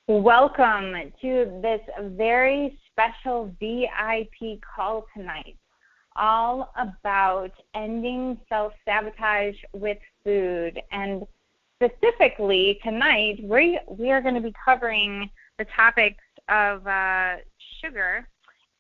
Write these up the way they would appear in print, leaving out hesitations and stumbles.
Welcome to this very special VIP call tonight, all about ending self-sabotage with food. And specifically tonight, we are going to be covering the topics of sugar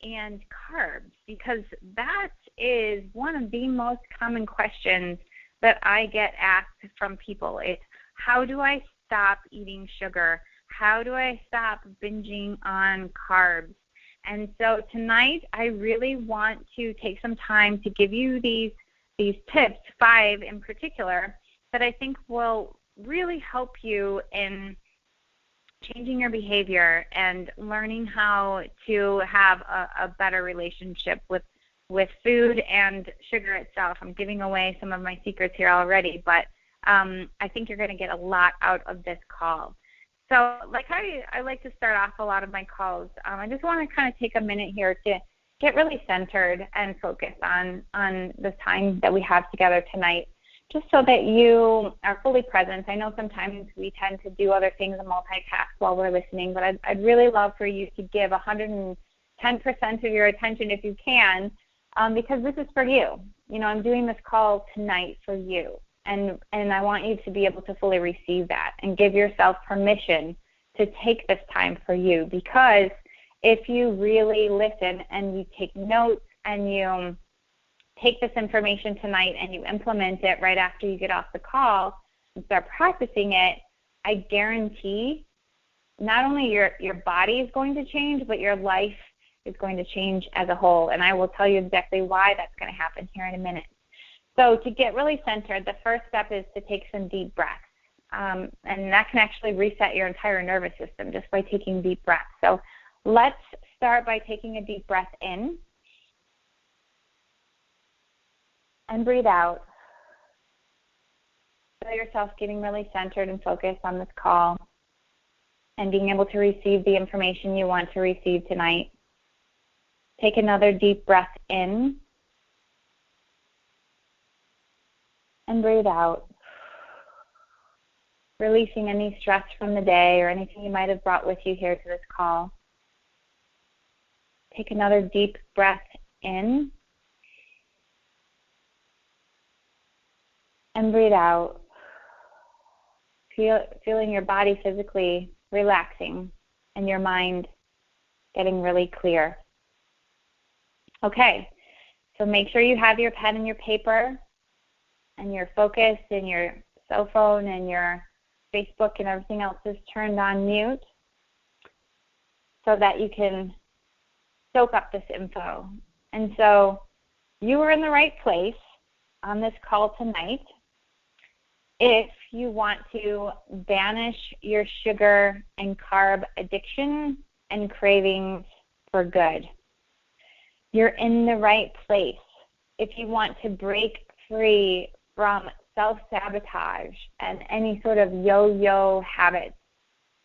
and carbs, because that is one of the most common questions that I get asked from people. It's, how do I stop eating sugar? How do I stop binging on carbs? And so tonight, I really want to take some time to give you these tips, 5 in particular, that I think will really help you in changing your behavior and learning how to have a better relationship with food and sugar itself. I'm giving away some of my secrets here already, but I think you're going to get a lot out of this call. So like I like to start off a lot of my calls, I just want to kind of take a minute here to get really centered and focus on the time that we have together tonight, just so that you are fully present. I know sometimes we tend to do other things and multitask while we're listening, but I'd really love for you to give 110% of your attention if you can, because this is for you. You know, I'm doing this call tonight for you. And I want you to be able to fully receive that and give yourself permission to take this time for you, because if you really listen and you take notes and you take this information tonight and you implement it right after you get off the call and start practicing it, I guarantee not only your body is going to change, but your life is going to change as a whole. And I will tell you exactly why that's going to happen here in a minute. So to get really centered, the first step is to take some deep breaths. And that can actually reset your entire nervous system just by taking deep breaths. So let's start by taking a deep breath in and breathe out. Feel yourself getting really centered and focused on this call and being able to receive the information you want to receive tonight. Take another deep breath in and breathe out, releasing any stress from the day or anything you might have brought with you here to this call. Take another deep breath in and breathe out, feeling your body physically relaxing and your mind getting really clear. Okay, so make sure you have your pen and your paper and your focus and your cell phone and your Facebook and everything else is turned on mute so that you can soak up this info. And so you are in the right place on this call tonight if you want to banish your sugar and carb addiction and cravings for good. You're in the right place if you want to break free from self-sabotage and any sort of yo-yo habits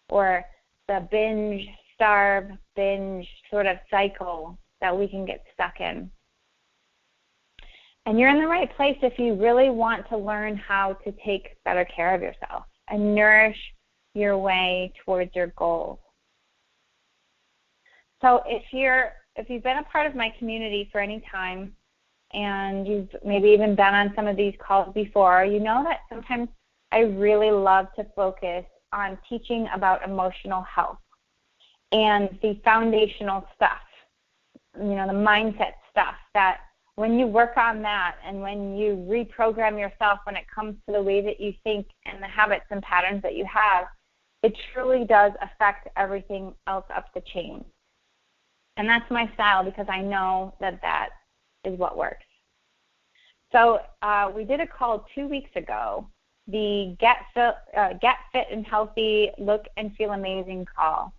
or the binge, starve, binge sort of cycle that we can get stuck in. And you're in the right place if you really want to learn how to take better care of yourself and nourish your way towards your goals. So if you've been a part of my community for any time, and you've maybe even been on some of these calls before, you know that sometimes I really love to focus on teaching about emotional health and the foundational stuff, you know, the mindset stuff, that when you work on that and when you reprogram yourself when it comes to the way that you think and the habits and patterns that you have, it truly does affect everything else up the chain. And that's my style, because I know that that is what works. So we did a call 2 weeks ago, the Get Fit and Healthy, Look and Feel Amazing call.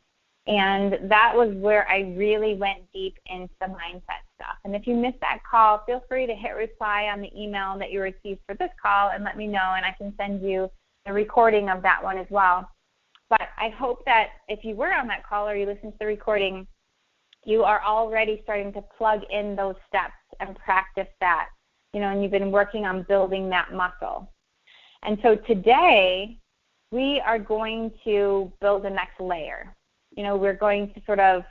And that was where I really went deep into the mindset stuff. And if you missed that call, feel free to hit reply on the email that you received for this call and let me know, and I can send you the recording of that one as well. But I hope that if you were on that call or you listened to the recording, you are already starting to plug in those steps and practice that, you know, and you've been working on building that muscle. And so today, we are going to build the next layer. We're going to sort of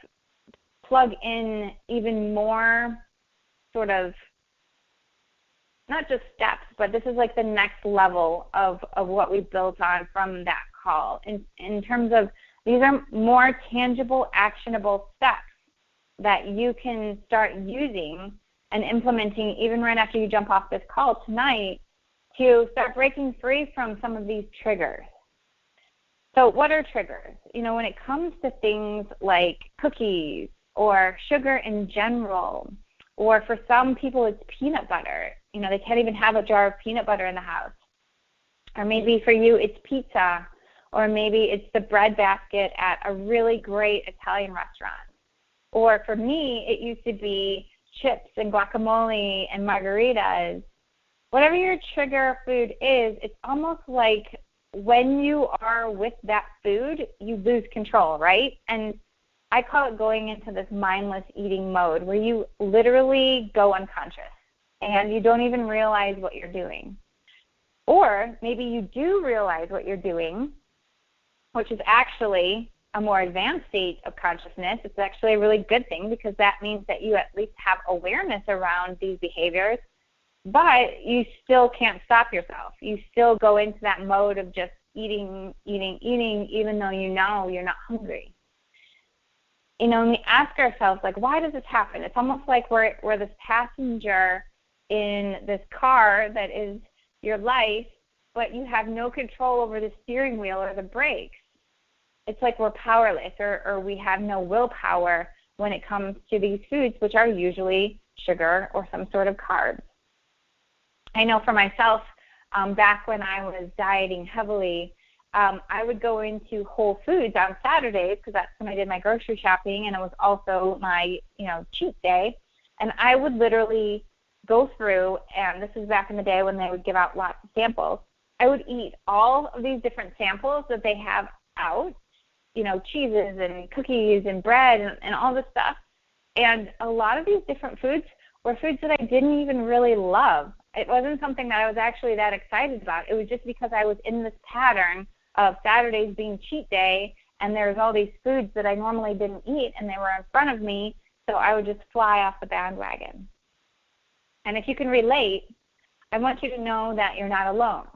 plug in even more sort of, not just steps, but this is like the next level of what we built on from that call. In terms of, these are more tangible, actionable steps that you can start using and implementing even right after you jump off this call tonight to start breaking free from some of these triggers. So what are triggers? When it comes to things like cookies or sugar in general, or for some people it's peanut butter. They can't even have a jar of peanut butter in the house. Or maybe for you it's pizza, or maybe it's the bread basket at a really great Italian restaurant. Or for me, it used to be chips and guacamole and margaritas. Whatever your trigger food is, it's almost like when you are with that food, you lose control, right? And I call it going into this mindless eating mode where you literally go unconscious and you don't even realize what you're doing. Or maybe you do realize what you're doing, which is actually a more advanced state of consciousness. It's actually a really good thing because that means that you at least have awareness around these behaviors, but you still can't stop yourself. You still go into that mode of just eating, even though you know you're not hungry. And we ask ourselves, like, why does this happen? It's almost like we're this passenger in this car that is your life, but you have no control over the steering wheel or the brakes. It's like we're powerless, or we have no willpower when it comes to these foods, which are usually sugar or some sort of carbs. I know for myself, back when I was dieting heavily, I would go into Whole Foods on Saturdays because that's when I did my grocery shopping, and it was also my cheat day. And I would literally go through, and this is back in the day when they would give out lots of samples. I would eat all of these different samples that they have out, cheeses and cookies and bread and all this stuff. And a lot of these different foods were foods that I didn't even really love. It wasn't something that I was actually that excited about. It was just because I was in this pattern of Saturdays being cheat day, and there was all these foods that I normally didn't eat, and they were in front of me, so I would just fly off the bandwagon. And if you can relate, I want you to know that you're not alone.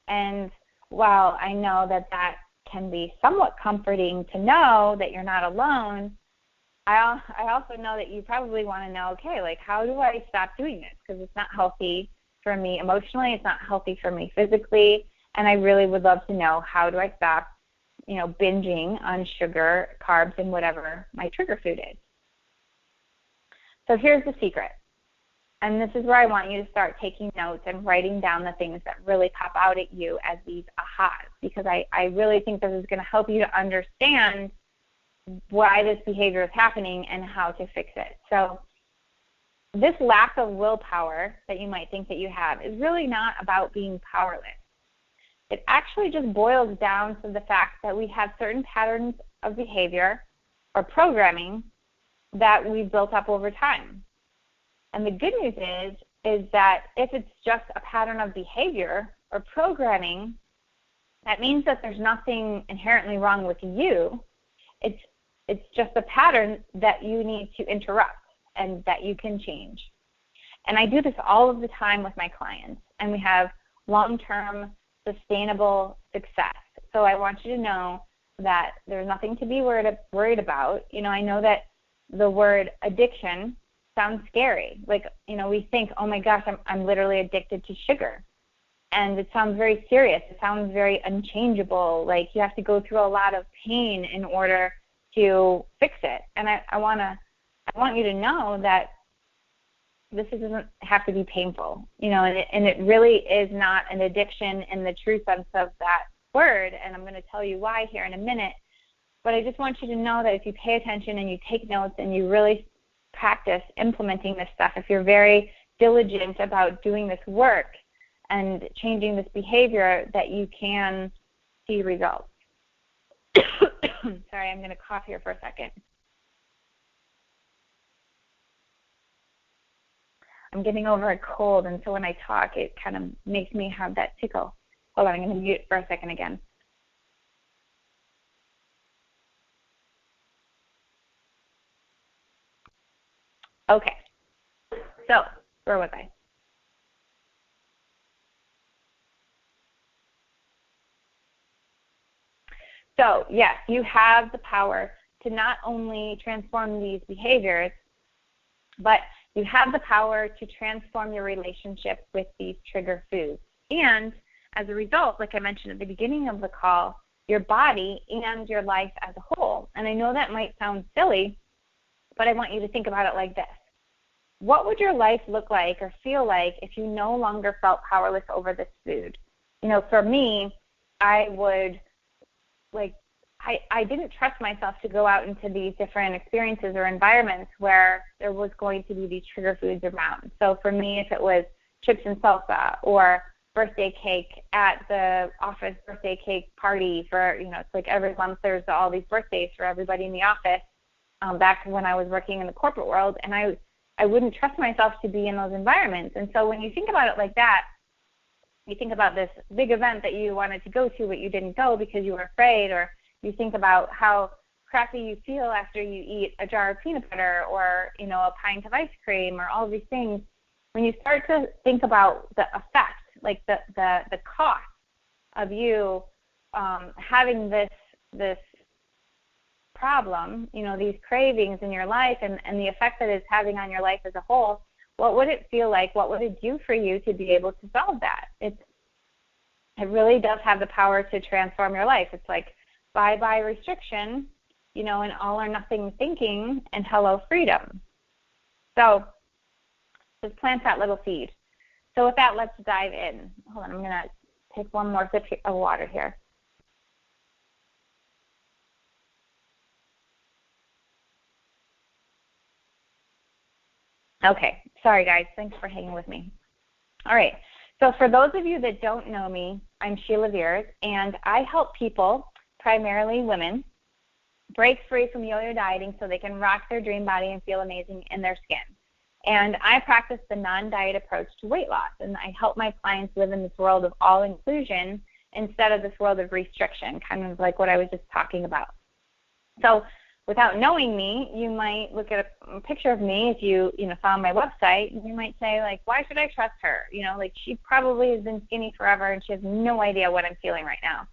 And while I know that that can be somewhat comforting to know that you're not alone, I also know that you probably want to know, okay, like, how do I stop doing this? Because it's not healthy for me emotionally, it's not healthy for me physically, and I really would love to know, how do I stop, binging on sugar, carbs, and whatever my trigger food is. So here's the secret. And this is where I want you to start taking notes and writing down the things that really pop out at you as these ahas, because I really think this is going to help you to understand why this behavior is happening and how to fix it. So this lack of willpower that you might think that you have is really not about being powerless. It actually just boils down to the fact that we have certain patterns of behavior or programming that we've built up over time. And the good news is that if it's just a pattern of behavior or programming, that means that there's nothing inherently wrong with you. It's just a pattern that you need to interrupt and that you can change. And I do this all of the time with my clients, and we have long-term sustainable success. So I want you to know that there's nothing to be worried about. I know that the word addiction sounds scary. Like, we think, oh my gosh, I'm literally addicted to sugar. And it sounds very serious. It sounds very unchangeable. Like, you have to go through a lot of pain in order to fix it. And I want you to know that this doesn't have to be painful, and it really is not an addiction in the true sense of that word. And I'm going to tell you why here in a minute. But I just want you to know that if you pay attention and you take notes and you really practice implementing this stuff, if you're very diligent about doing this work and changing this behavior, that you can see results. Sorry, I'm going to cough here for a second. I'm getting over a cold, and so when I talk, it kind of makes me have that tickle. Hold on, I'm going to mute it for a second again. Okay, so where was I? So yes, you have the power to not only transform these behaviors, but you have the power to transform your relationship with these trigger foods. And as a result, like I mentioned at the beginning of the call, your body and your life as a whole. And I know that might sound silly, but I want you to think about it like this. What would your life look like or feel like if you no longer felt powerless over this food? You know, for me, I would, like, I didn't trust myself to go out into these different experiences or environments where there was going to be these trigger foods around. So for me, if it was chips and salsa or birthday cake at the office birthday cake party for, you know, it's like every month there's all these birthdays for everybody in the office, back when I was working in the corporate world, and I wouldn't trust myself to be in those environments. And so when you think about it like that, you think about this big event that you wanted to go to but you didn't go because you were afraid, or you think about how crappy you feel after you eat a jar of peanut butter or, you know, a pint of ice cream or all these things. When you start to think about the effect, like the cost of you having this problem, you know, these cravings in your life and the effect that it's having on your life as a whole, what would it feel like? What would it do for you to be able to solve that? It really does have the power to transform your life. It's like bye-bye restriction, you know, and all or nothing thinking, and hello freedom. So just plant that little seed. So with that, let's dive in. Hold on, I'm going to take one more sip of water here. Okay, sorry guys, thanks for hanging with me. All right, so for those of you that don't know me, I'm Sheila, and I help people, primarily women, break free from yo-yo dieting so they can rock their dream body and feel amazing in their skin. And I practice the non-diet approach to weight loss, and I help my clients live in this world of all inclusion instead of this world of restriction, kind of like what I was just talking about. So without knowing me, you might look at a picture of me if you found my website, and you might say, like, why should I trust her? You know, like, she probably has been skinny forever and she has no idea what I'm feeling right now.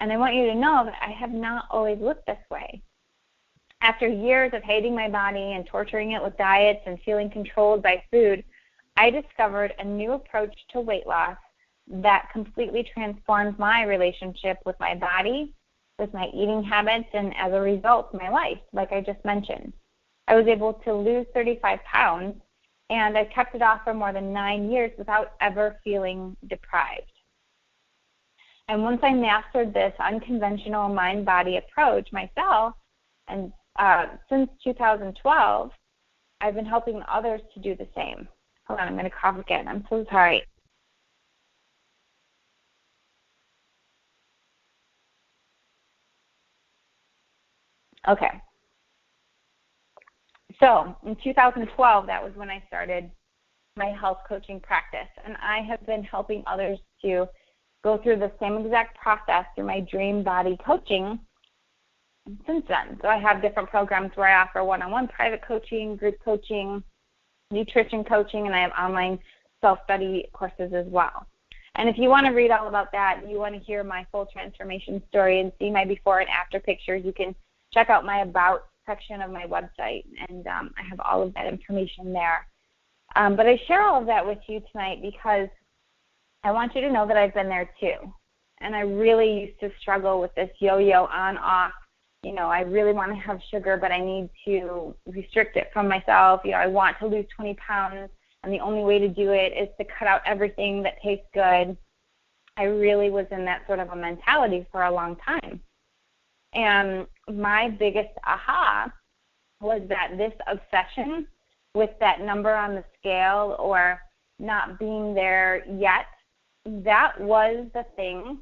And I want you to know that I have not always looked this way. After years of hating my body and torturing it with diets and feeling controlled by food, I discovered a new approach to weight loss that completely transformed my relationship with my body, with my eating habits, and as a result, my life, like I just mentioned. I was able to lose 35 pounds, and I kept it off for more than 9 years without ever feeling deprived. And once I mastered this unconventional mind-body approach myself, and since 2012, I've been helping others to do the same. Hold on, I'm going to cough again. I'm so sorry. Okay. So in 2012, that was when I started my health coaching practice, and I have been helping others to go through the same exact process through my dream body coaching since then. So I have different programs where I offer one-on-one private coaching, group coaching, nutrition coaching, and I have online self-study courses as well. And if you want to read all about that, you want to hear my full transformation story and see my before and after pictures, you can check out my About section of my website, and I have all of that information there. But I share all of that with you tonight because I want you to know that I've been there too. And I really used to struggle with this yo-yo on-off. You know, I really want to have sugar, but I need to restrict it from myself. You know, I want to lose 20 pounds, and the only way to do it is to cut out everything that tastes good. I really was in that sort of a mentality for a long time. And my biggest aha was that this obsession with that number on the scale or not being there yet, that was the thing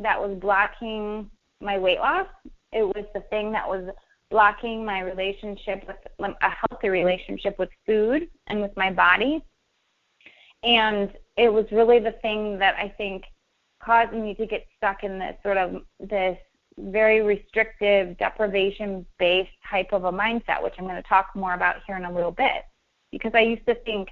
that was blocking my weight loss. It was the thing that was blocking my relationship with a healthy relationship with food and with my body. And it was really the thing that I think caused me to get stuck in this sort of this very restrictive, deprivation-based type of a mindset, which I'm going to talk more about here in a little bit. because I used to think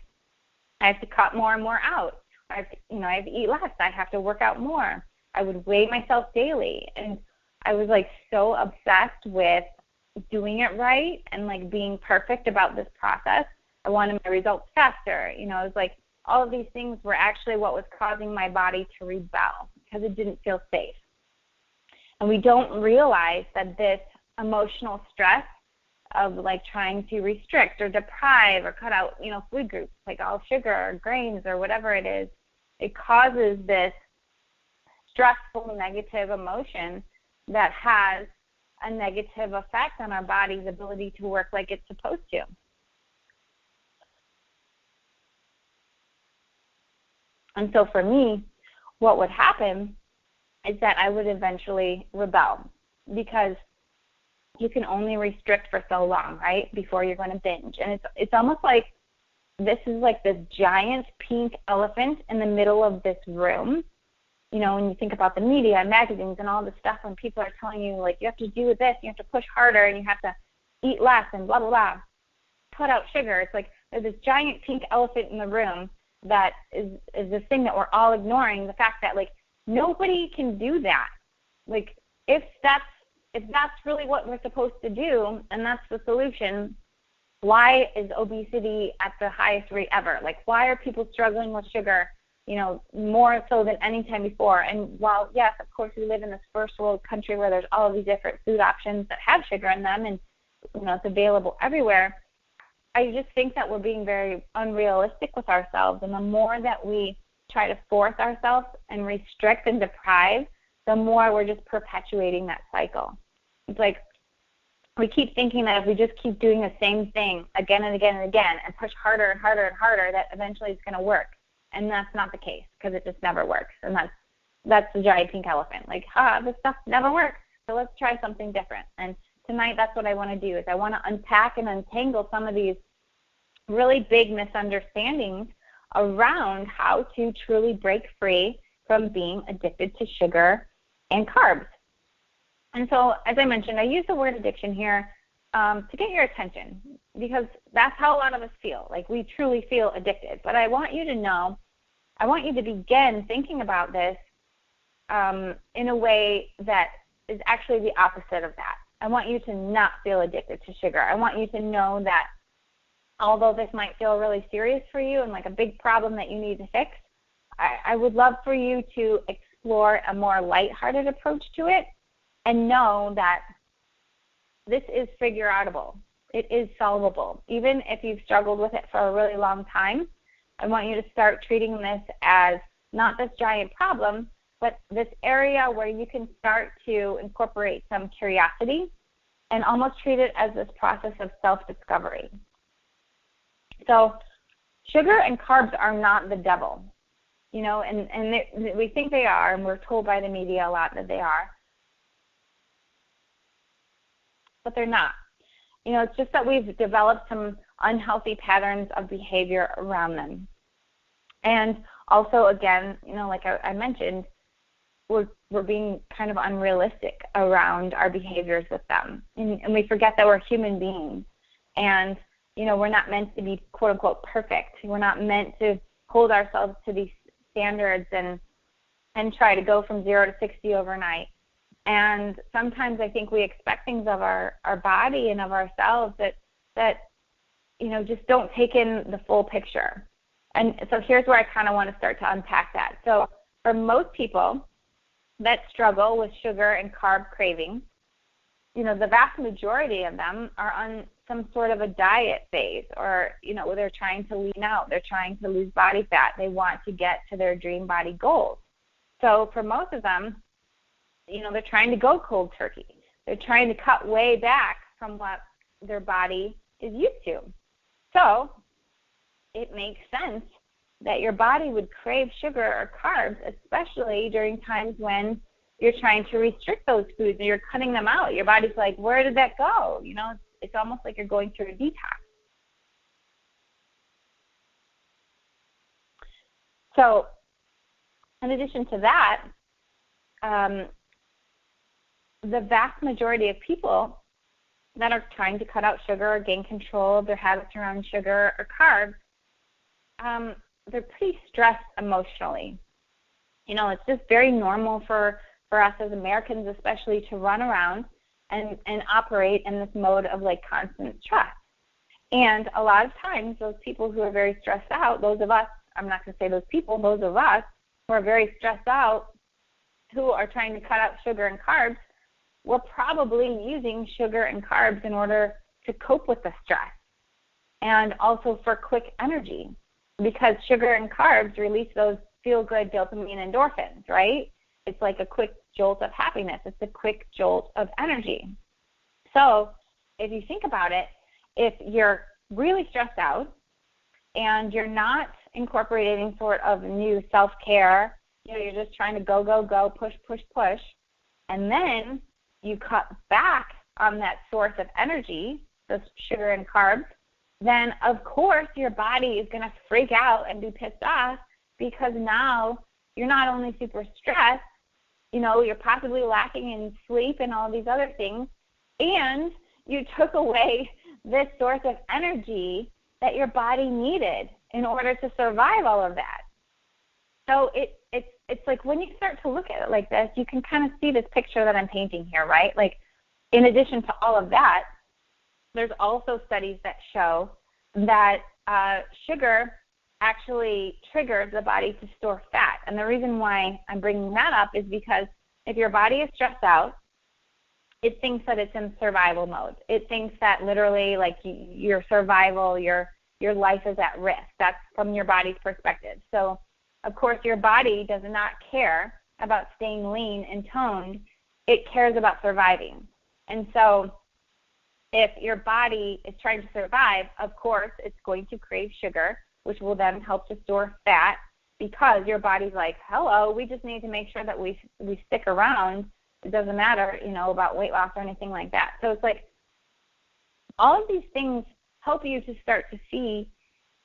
I have to cut more and more out. I have to eat less. I have to work out more. I would weigh myself daily. And I was like so obsessed with doing it right and like being perfect about this process. I wanted my results faster. It was like all of these things were actually what was causing my body to rebel because it didn't feel safe. And we don't realize that this emotional stress of like trying to restrict or deprive or cut out, food groups like all sugar or grains or whatever it is, it causes this stressful negative emotion that has a negative effect on our body's ability to work like it's supposed to. And so for me, what would happen is that I would eventually rebel, because you can only restrict for so long, right, before you're going to binge. And it's almost like this is like this giant pink elephant in the middle of this room. When you think about the media and magazines and all this stuff, when people are telling you, like, you have to do this, you have to push harder, and you have to eat less and blah, blah, blah, cut out sugar. It's like there's this giant pink elephant in the room that is this thing that we're all ignoring, the fact that, like, nobody can do that. Like, if that's really what we're supposed to do and that's the solution, why is obesity at the highest rate ever? Like, why are people struggling with sugar, more so than any time before? And while, yes, of course, we live in this first world country where there's all of these different food options that have sugar in them and, it's available everywhere, I just think that we're being very unrealistic with ourselves. And the more that we try to force ourselves and restrict and deprive, the more we're just perpetuating that cycle. It's like we keep thinking that if we just keep doing the same thing again and again and again and push harder and harder and harder, that eventually it's going to work. And that's not the case, because it just never works. And that's the giant pink elephant. Like, this stuff never works, so let's try something different. And tonight that's what I want to do, is I want to unpack and untangle some of these really big misunderstandings around how to truly break free from being addicted to sugar and carbs. And so, as I mentioned, I use the word addiction here to get your attention, because that's how a lot of us feel. Like, we truly feel addicted. But I want you to know, I want you to begin thinking about this in a way that is actually the opposite of that. I want you to not feel addicted to sugar. I want you to know that although this might feel really serious for you and like a big problem that you need to fix, I would love for you to explore a more lighthearted approach to it and know that this is figure-outable. It is solvable. Even if you've struggled with it for a really long time, I want you to start treating this as not this giant problem, but this area where you can start to incorporate some curiosity and almost treat it as this process of self-discovery. So sugar and carbs are not the devil, and we think they are, and we're told by the media a lot that they are, but they're not. It's just that we've developed some unhealthy patterns of behavior around them. And also, again, like I mentioned, we're being kind of unrealistic around our behaviors with them. And we forget that we're human beings. And, we're not meant to be, quote unquote, perfect. We're not meant to hold ourselves to these standards and try to go from 0 to 60 overnight. And sometimes I think we expect things of our body and of ourselves that just don't take in the full picture. And so here's where I kind of want to start to unpack that. So for most people that struggle with sugar and carb cravings, the vast majority of them are on some sort of a diet phase, or, they're trying to lean out. They're trying to lose body fat. They want to get to their dream body goals. So for most of them, they're trying to go cold turkey. They're trying to cut way back from what their body is used to. So it makes sense that your body would crave sugar or carbs, especially during times when you're trying to restrict those foods and you're cutting them out. Your body's like, where did that go? It's almost like you're going through a detox. So in addition to that, the vast majority of people that are trying to cut out sugar or gain control of their habits around sugar or carbs, they're pretty stressed emotionally. It's just very normal for us as Americans especially to run around and operate in this mode of like constant stress. And a lot of times those people who are very stressed out, those of us, I'm not going to say those people, those of us who are very stressed out, who are trying to cut out sugar and carbs, we're probably using sugar and carbs in order to cope with the stress and also for quick energy, because sugar and carbs release those feel-good dopamine endorphins, right? It's like a quick jolt of happiness. It's a quick jolt of energy. So if you think about it, if you're really stressed out and you're not incorporating sort of new self-care, you're just trying to go, go, go, push, push, push, and then you cut back on that source of energy, the sugar and carbs, then of course your body is going to freak out and be pissed off, because now you're not only super stressed, you're possibly lacking in sleep and all these other things, and you took away this source of energy that your body needed in order to survive all of that. So it's like when you start to look at it like this, you can kind of see this picture that I'm painting here, right? Like, in addition to all of that, there's also studies that show that sugar actually triggers the body to store fat. And the reason why I'm bringing that up is because if your body is stressed out, it thinks that it's in survival mode. It thinks that literally, like, your survival, your life is at risk. That's from your body's perspective. So, of course, your body does not care about staying lean and toned. It cares about surviving. And so if your body is trying to survive, of course, it's going to crave sugar, which will then help to store fat, because your body's like, hello, we just need to make sure that we stick around. It doesn't matter, about weight loss or anything like that. So it's like all of these things help you to start to see.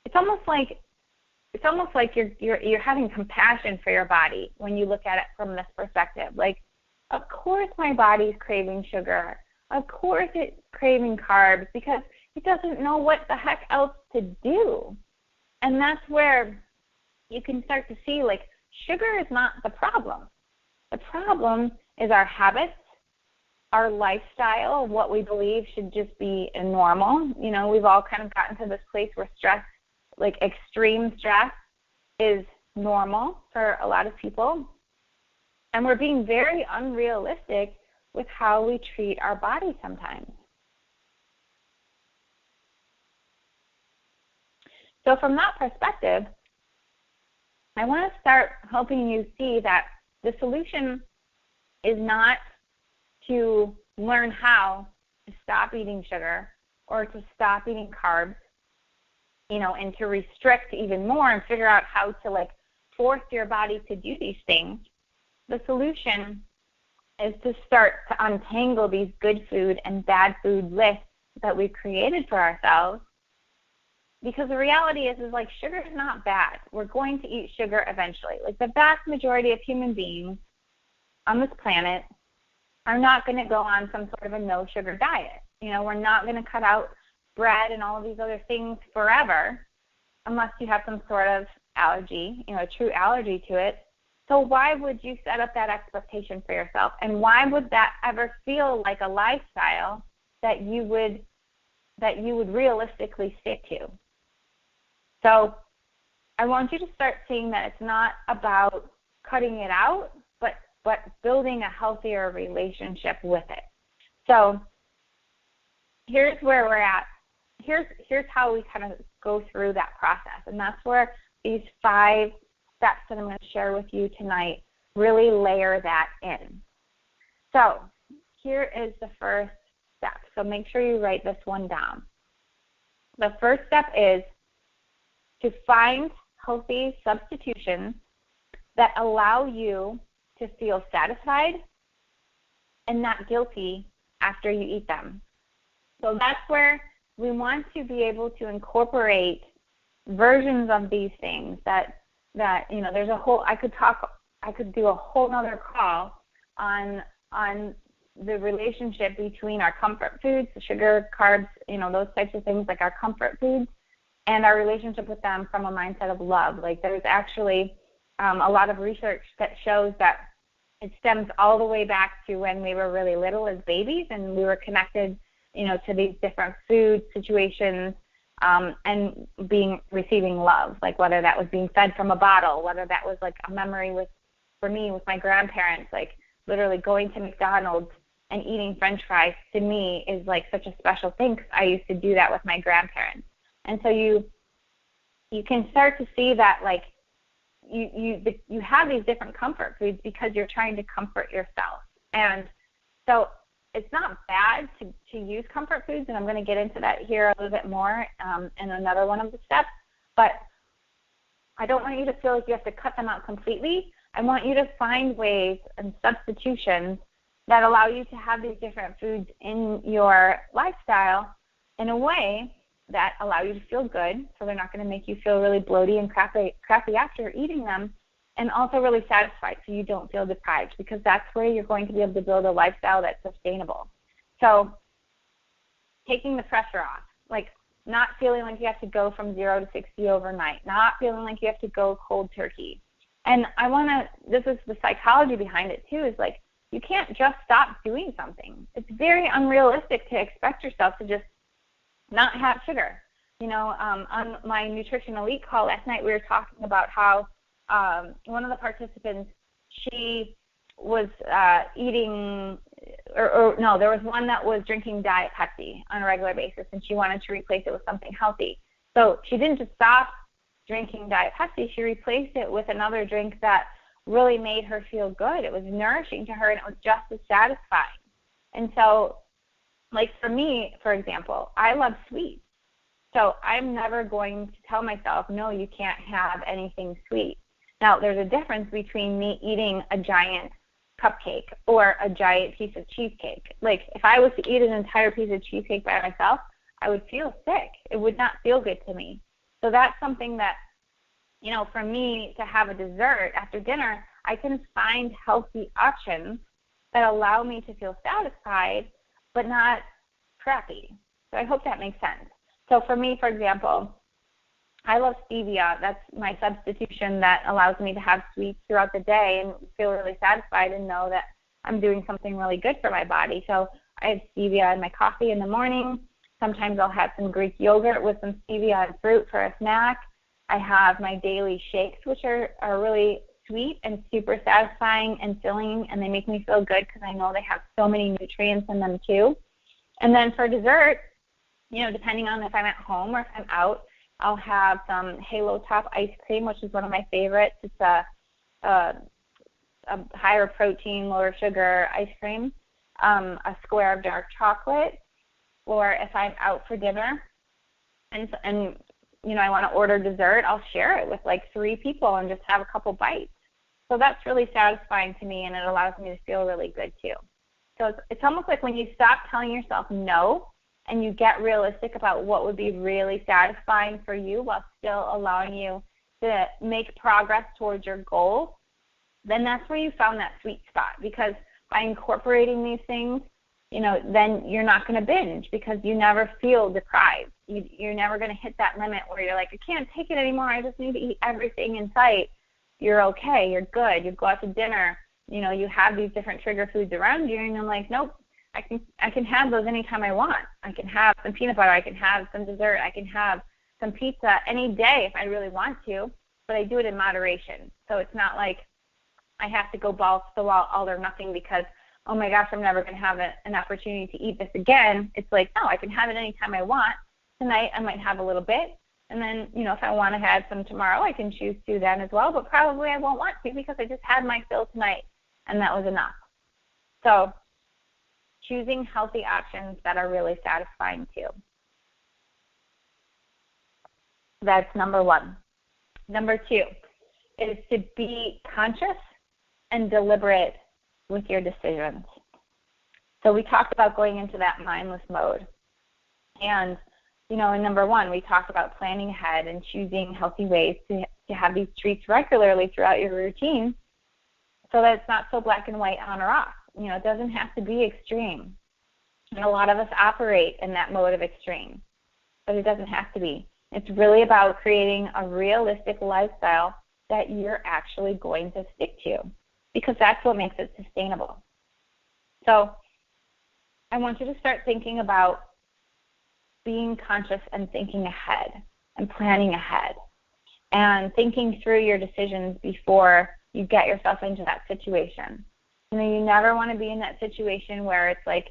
It's almost like you're having compassion for your body when you look at it from this perspective. Like, of course my body's craving sugar. Of course it's craving carbs, because it doesn't know what the heck else to do. And that's where you can start to see, like, sugar is not the problem. The problem is our habits, our lifestyle, what we believe should just be normal. We've all kind of gotten to this place where stress, like extreme stress, is normal for a lot of people. And we're being very unrealistic with how we treat our body sometimes. So from that perspective, I want to start helping you see that the solution is not to learn how to stop eating sugar or to stop eating carbs, and to restrict even more and figure out how to, like, force your body to do these things. The solution is to start to untangle these good food and bad food lists that we've created for ourselves. Because the reality is like, sugar is not bad. We're going to eat sugar eventually. Like, the vast majority of human beings on this planet are not going to go on some sort of a no-sugar diet. We're not going to cut out bread and all of these other things forever unless you have some sort of allergy, a true allergy to it. So why would you set up that expectation for yourself? And why would that ever feel like a lifestyle that you would realistically stick to? So I want you to start seeing that it's not about cutting it out, but building a healthier relationship with it. So here's where we're at. Here's how we kind of go through that process. And that's where these 5 steps that I'm going to share with you tonight really layer that in. So here is the first step. So make sure you write this one down. The first step is to find healthy substitutions that allow you to feel satisfied and not guilty after you eat them. So that's where we want to be able to incorporate versions of these things that there's a whole, I could do a whole nother call on the relationship between our comfort foods, the sugar, carbs, those types of things, like our comfort foods, and our relationship with them from a mindset of love. Like, there's actually a lot of research that shows that it stems all the way back to when we were really little as babies, and we were connected, to these different food situations, and receiving love, like whether that was being fed from a bottle, whether that was like a memory for me with my grandparents, like literally going to McDonald's and eating French fries, to me is like such a special thing, because I used to do that with my grandparents. And so you can start to see that, like, you have these different comfort foods because you're trying to comfort yourself. And so it's not bad to use comfort foods, and I'm going to get into that here a little bit more in another one of the steps. But I don't want you to feel like you have to cut them out completely. I want you to find ways and substitutions that allow you to have these different foods in your lifestyle in a way that allow you to feel good, so they're not going to make you feel really bloated and crappy after eating them, and also really satisfied, so you don't feel deprived, because that's where you're going to be able to build a lifestyle that's sustainable. So taking the pressure off, like not feeling like you have to go from 0 to 60 overnight, not feeling like you have to go cold turkey. And this is the psychology behind it too, is like, you can't just stop doing something. It's very unrealistic to expect yourself to just not have sugar. On my Nutrition Elite call last night, we were talking about how one of the participants, she was eating, there was one that was drinking Diet Pepsi on a regular basis, and she wanted to replace it with something healthy. So she didn't just stop drinking Diet Pepsi, she replaced it with another drink that really made her feel good. It was nourishing to her, and it was just as satisfying. And so, like for me, for example, I love sweets. So I'm never going to tell myself, no, you can't have anything sweet. Now, there's a difference between me eating a giant cupcake or a giant piece of cheesecake. Like, if I was to eat an entire piece of cheesecake by myself, I would feel sick. It would not feel good to me. So that's something that, for me to have a dessert after dinner, I can find healthy options that allow me to feel satisfied but not crappy. So I hope that makes sense. So for me, for example, I love stevia. That's my substitution that allows me to have sweets throughout the day and feel really satisfied and know that I'm doing something really good for my body. So I have stevia in my coffee in the morning. Sometimes I'll have some Greek yogurt with some stevia and fruit for a snack. I have my daily shakes, which are really sweet and super satisfying and filling, and they make me feel good because I know they have so many nutrients in them too. And then for dessert, depending on if I'm at home or if I'm out, I'll have some Halo Top ice cream, which is one of my favorites. It's a higher protein, lower sugar ice cream, a square of dark chocolate, or if I'm out for dinner and I want to order dessert, I'll share it with like 3 people and just have a couple bites. So that's really satisfying to me, and it allows me to feel really good too. So it's almost like when you stop telling yourself no and you get realistic about what would be really satisfying for you while still allowing you to make progress towards your goal, then that's where you found that sweet spot. Because by incorporating these things, then you're not going to binge because you never feel deprived. You're never going to hit that limit where you're like, I can't take it anymore. I just need to eat everything in sight. You're okay. You're good. You go out to dinner. You have these different trigger foods around you, and you're like, nope, I can have those anytime I want. I can have some peanut butter. I can have some dessert. I can have some pizza any day if I really want to, but I do it in moderation. So it's not like I have to go balls to the wall, all or nothing, because oh my gosh, I'm never going to have an opportunity to eat this again. It's like, no, I can have it anytime I want. Tonight I might have a little bit, and then, if I want to have some tomorrow, I can choose to then as well, but probably I won't want to because I just had my fill tonight, and that was enough. So choosing healthy options that are really satisfying too. That's number 1. Number 2 is to be conscious and deliberate with your decisions. So we talked about going into that mindless mode. And, in number 1, we talked about planning ahead and choosing healthy ways to have these treats regularly throughout your routine so that it's not so black and white on or off. It doesn't have to be extreme. And a lot of us operate in that mode of extreme, but it doesn't have to be. It's really about creating a realistic lifestyle that you're actually going to stick to, because that's what makes it sustainable. So I want you to start thinking about being conscious and thinking ahead and planning ahead and thinking through your decisions before you get yourself into that situation. You never want to be in that situation where it's like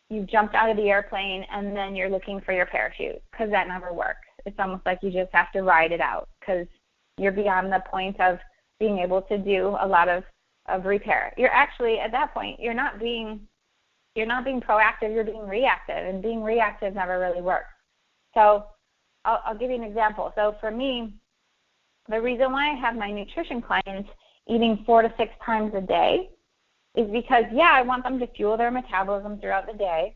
you jumped out of the airplane and then you're looking for your parachute, because that never works. It's almost like you just have to ride it out because you're beyond the point of being able to do a lot of repair. You're actually, at that point, you're not being proactive, you're being reactive, and being reactive never really works. So I'll give you an example. So for me, the reason why I have my nutrition clients eating 4 to 6 times a day is because, I want them to fuel their metabolism throughout the day,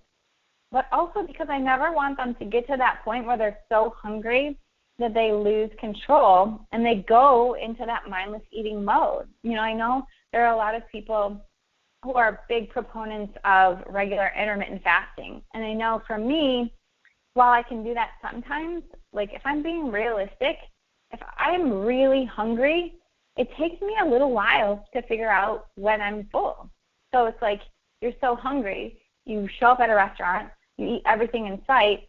but also because I never want them to get to that point where they're so hungry that they lose control and they go into that mindless eating mode. I know there are a lot of people who are big proponents of regular intermittent fasting. And I know for me, while I can do that sometimes, like if I'm being realistic, if I'm really hungry, it takes me a little while to figure out when I'm full. So it's like you're so hungry, you show up at a restaurant, you eat everything in sight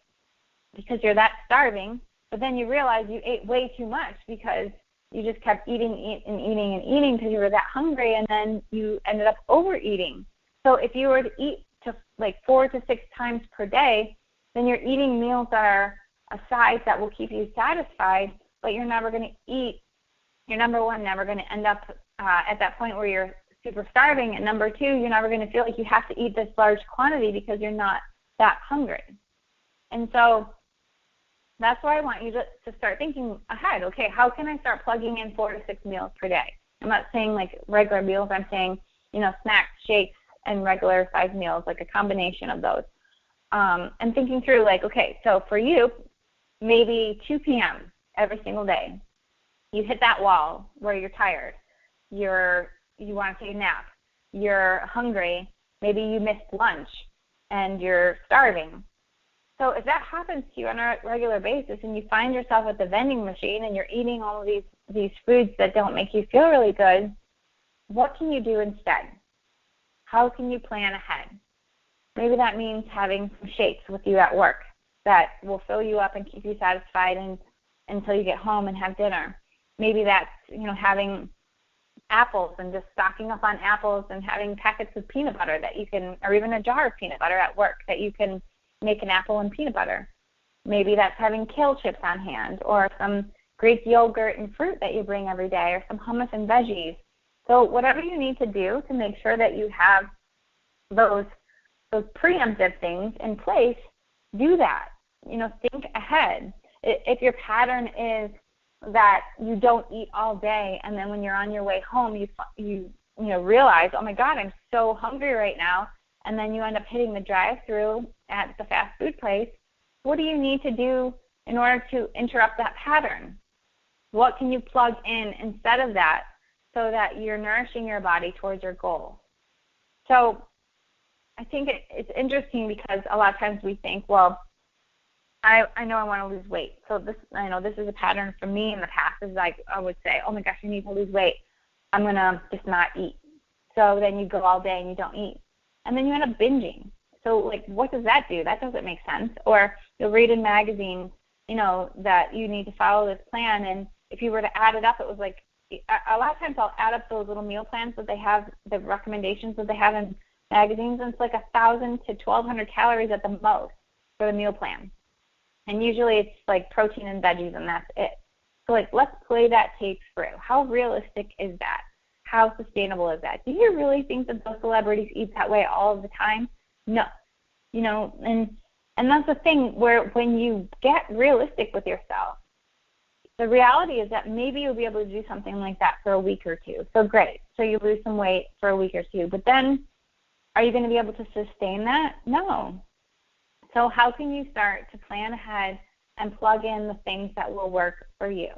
because you're that starving, but then you realize you ate way too much because you just kept eating and eating because you were that hungry, and then you ended up overeating. So if you were to eat to like 4 to 6 times per day, then you're eating meals that are a size that will keep you satisfied, but you're never going to eat. You're, number one, never going to end up at that point where you're super starving, and number two, you're never going to feel like you have to eat this large quantity because you're not that hungry. And so that's why I want you to start thinking ahead. Okay, how can I start plugging in 4 to 6 meals per day? I'm not saying like regular meals. I'm saying, snacks, shakes, and regular size meals, like a combination of those. And thinking through like, okay, so for you, maybe 2 p.m. every single day, you hit that wall where you're tired, you want to take a nap, you're hungry, maybe you missed lunch, and you're starving. So if that happens to you on a regular basis and you find yourself at the vending machine and you're eating all of these foods that don't make you feel really good, what can you do instead? How can you plan ahead? Maybe that means having some shakes with you at work that will fill you up and keep you satisfied until you get home and have dinner. Maybe that's, having apples and just stocking up on apples and having packets of peanut butter that you can, or even a jar of peanut butter at work that you can make an apple and peanut butter. Maybe that's having kale chips on hand, or some Greek yogurt and fruit that you bring every day, or some hummus and veggies. So whatever you need to do to make sure that you have those preemptive things in place, do that. Think ahead. If your pattern is that you don't eat all day, and then when you're on your way home, you realize, oh my God, I'm so hungry right now, and then you end up hitting the drive-through at the fast food place, what do you need to do in order to interrupt that pattern? What can you plug in instead of that so that you're nourishing your body towards your goal? So I think it's interesting because a lot of times we think, well, I know I want to lose weight. So I know this is a pattern for me in the past, is like I would say, oh my gosh, I need to lose weight. I'm going to just not eat. So then you go all day and you don't eat. And then you end up binging. So, like, what does that do? That doesn't make sense. Or you'll read in magazines, that you need to follow this plan. And if you were to add it up, it was like, a lot of times I'll add up those little meal plans that they have, the recommendations that they have in magazines, and it's like 1,000 to 1,200 calories at the most for the meal plan. And usually it's like protein and veggies, and that's it. So, like, let's play that tape through. How realistic is that? How sustainable is that? Do you really think that those celebrities eat that way all of the time? No. And that's the thing where when you get realistic with yourself, the reality is that maybe you'll be able to do something like that for a week or two. So great. So you lose some weight for a week or two. But then are you going to be able to sustain that? No. So how can you start to plan ahead and plug in the things that will work for you?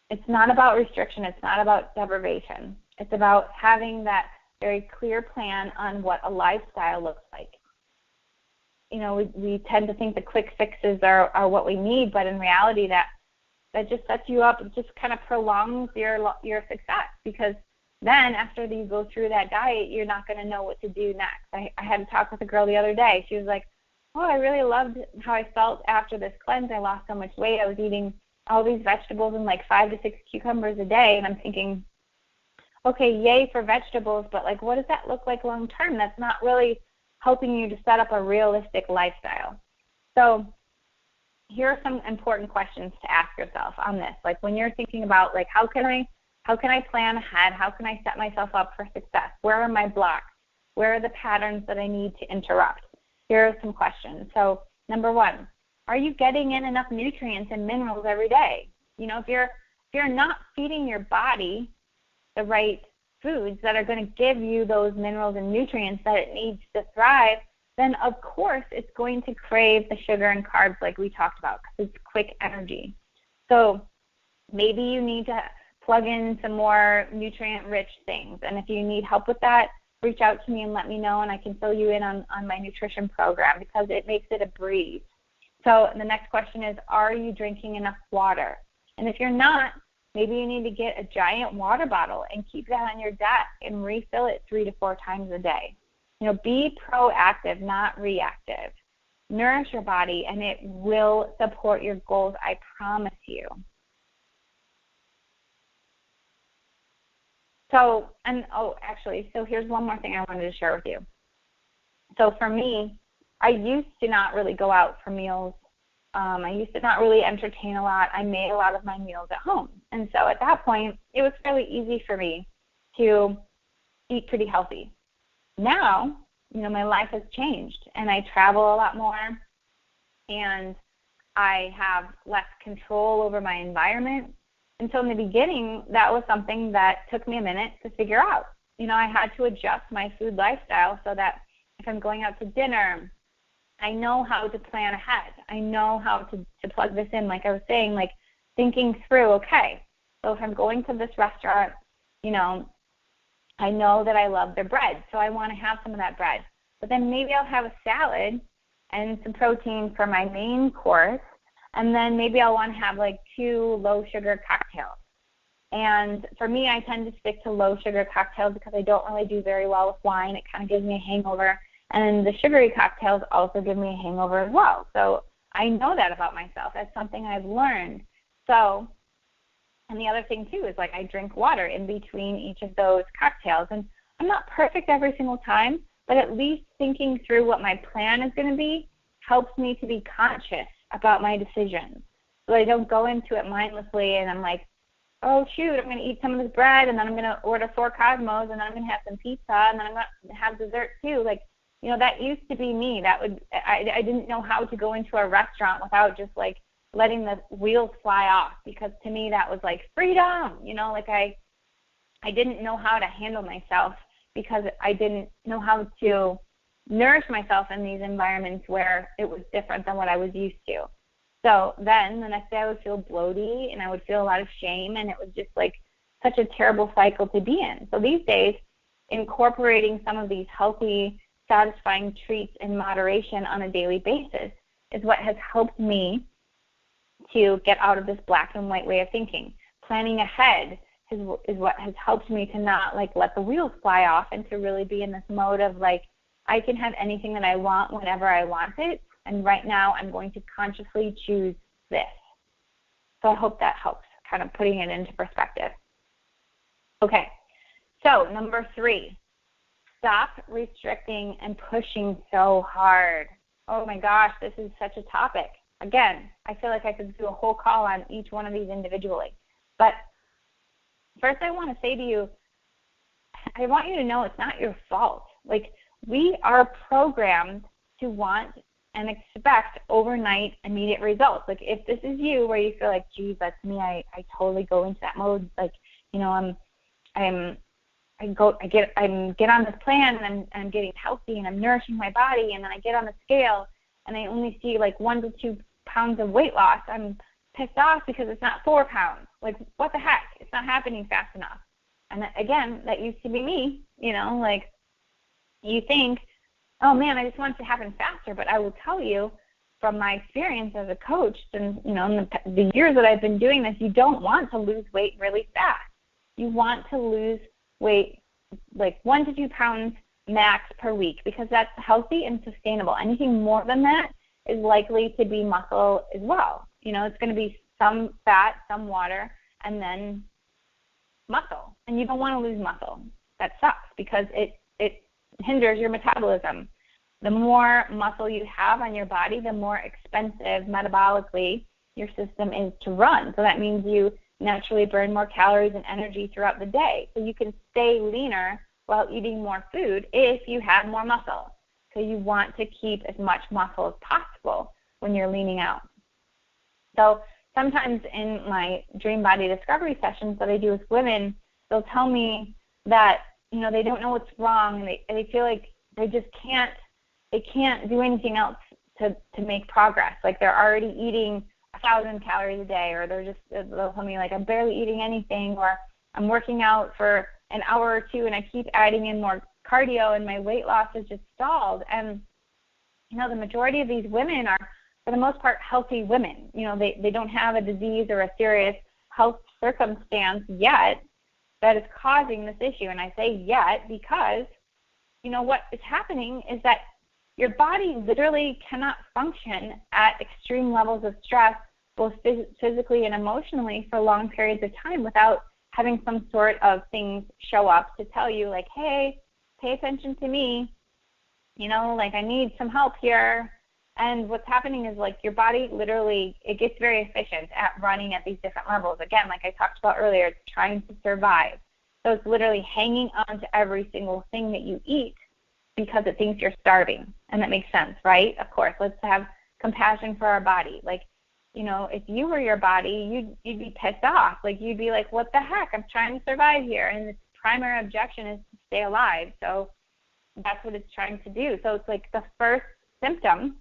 It's not about restriction. It's not about deprivation. It's about having that very clear plan on what a lifestyle looks like. You know, we tend to think the quick fixes are what we need, but in reality that just sets you up. It just kind of prolongs your success, because then after you go through that diet, you're not going to know what to do next. I had a talk with a girl the other day. She was like, oh, I really loved how I felt after this cleanse. I lost so much weight. I was eating all these vegetables and like 5 to 6 cucumbers a day. And I'm thinking, okay, yay for vegetables, but like, what does that look like long term? That's not really helping you to set up a realistic lifestyle. So here are some important questions to ask yourself on this. Like when you're thinking about like, how can I plan ahead? How can I set myself up for success? Where are my blocks? Where are the patterns that I need to interrupt? Here are some questions. So number one, are you getting in enough nutrients and minerals every day? You know, if you're not feeding your body the right foods that are going to give you those minerals and nutrients that it needs to thrive, then of course it's going to crave the sugar and carbs like we talked about, because it's quick energy. So maybe you need to plug in some more nutrient-rich things. And if you need help with that, reach out to me and let me know, and I can fill you in on my nutrition program, because it makes it a breeze. So the next question is, are you drinking enough water? And if you're not, maybe you need to get a giant water bottle and keep that on your desk and refill it 3 to 4 times a day. You know, be proactive, not reactive. Nourish your body, and it will support your goals, I promise you. So here's one more thing I wanted to share with you. So for me, I used to not really go out for meals. I used to not really entertain a lot. I made a lot of my meals at home. And so at that point, it was fairly easy for me to eat pretty healthy. Now, you know, my life has changed, and I travel a lot more, and I have less control over my environment. And so in the beginning, that was something that took me a minute to figure out. You know, I had to adjust my food lifestyle so that if I'm going out to dinner, I know how to plan ahead. I know how to plug this in, like I was saying, like thinking through, okay, so if I'm going to this restaurant, you know, I know that I love their bread, so I want to have some of that bread. But then maybe I'll have a salad and some protein for my main course, and then maybe I'll want to have like 2 low-sugar cocktails. And for me, I tend to stick to low-sugar cocktails because I don't really do very well with wine. It kind of gives me a hangover. And the sugary cocktails also give me a hangover as well. So I know that about myself. That's something I've learned. So, and the other thing too is like I drink water in between each of those cocktails. And I'm not perfect every single time, but at least thinking through what my plan is going to be helps me to be conscious about my decisions. So I don't go into it mindlessly and I'm like, oh shoot, I'm going to eat some of this bread, and then I'm going to order 4 Cosmos, and then I'm going to have some pizza, and then I'm going to have dessert too. Like, you know, that used to be me. I didn't know how to go into a restaurant without just like letting the wheels fly off, because to me that was like freedom. You know, like I didn't know how to handle myself because I didn't know how to nourish myself in these environments where it was different than what I was used to. So then the next day I would feel bloaty and I would feel a lot of shame, and it was just like such a terrible cycle to be in. So these days, incorporating some of these healthy, satisfying treats in moderation on a daily basis is what has helped me to get out of this black and white way of thinking. Planning ahead is what has helped me to not like let the wheels fly off, and to really be in this mode of like, I can have anything that I want whenever I want it, and right now I'm going to consciously choose this. So I hope that helps, kind of putting it into perspective. Okay, so number 3, stop restricting and pushing so hard. Oh my gosh, this is such a topic. Again, I feel like I could do a whole call on each one of these individually. But first I want to say to you, I want you to know it's not your fault. Like, we are programmed to want and expect overnight immediate results. Like, if this is you where you feel like, geez, that's me, I totally go into that mode. Like, you know, I get on this plan, and I'm getting healthy, and I'm nourishing my body, and then I get on the scale and I only see like 1 to 2 pounds of weight loss. I'm pissed off because it's not 4 pounds. Like, what the heck? It's not happening fast enough. And again, that used to be me, like you think, oh man, I just want it to happen faster. But I will tell you from my experience as a coach and, in the years that I've been doing this, you don't want to lose weight really fast. You want to lose weight like 1 to 2 pounds max per week, because that's healthy and sustainable. Anything more than that is likely to be muscle as well. It's going to be some fat, some water, and then muscle. And you don't want to lose muscle. That sucks because it hinders your metabolism. The more muscle you have on your body, the more expensive metabolically your system is to run. So that means you naturally burn more calories and energy throughout the day. So you can stay leaner while eating more food if you have more muscle. So you want to keep as much muscle as possible when you're leaning out. So sometimes in my dream body discovery sessions that I do with women, they'll tell me that, they don't know what's wrong, and they feel like they can't do anything else to make progress. Like they're already eating 1,000 calories a day, or they'll tell me like I'm barely eating anything, or I'm working out for an hour or two and I keep adding in more cardio and my weight loss is just stalled. And the majority of these women are, for the most part, healthy women. They don't have a disease or a serious health circumstance yet that is causing this issue. And I say yet because what is happening is that your body literally cannot function at extreme levels of stress, both physically and emotionally, for long periods of time without having some sort of things show up to tell you, like, hey, pay attention to me, like I need some help here. And what's happening is, like, your body literally, it gets very efficient at running at these different levels. Again, like I talked about earlier, it's trying to survive. So it's literally hanging on to every single thing that you eat because it thinks you're starving. And that makes sense, right? Of course, let's have compassion for our body. Like, if you were your body, you'd be pissed off. Like, you'd be like, what the heck? I'm trying to survive here. And its primary objection is to stay alive. So that's what it's trying to do. So it's like the first symptom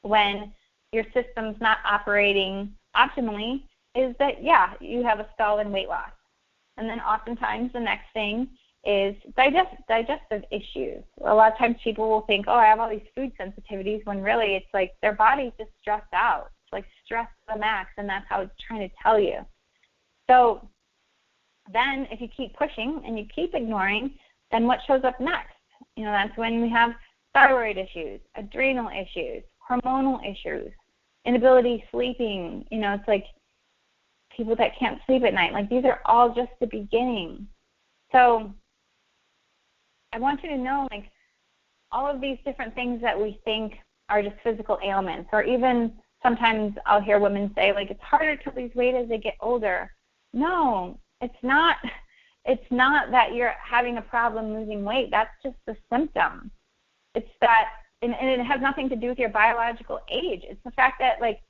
when your system's not operating optimally is that, you have a stall in weight loss. And then oftentimes the next thing is digestive issues. A lot of times people will think, I have all these food sensitivities, when really it's like their body's just stressed out. It's like stress to the max, and that's how it's trying to tell you. So then if you keep pushing and you keep ignoring, then what shows up next? That's when we have thyroid issues, adrenal issues, hormonal issues, inability sleeping. It's like people that can't sleep at night. Like, these are all just the beginning. So I want you to know, like, all of these different things that we think are just physical ailments, or even sometimes I'll hear women say, like, it's harder to lose weight as they get older. No, it's not. It's not that you're having a problem losing weight. That's just the symptom. It's that, and it has nothing to do with your biological age. It's the fact that, like,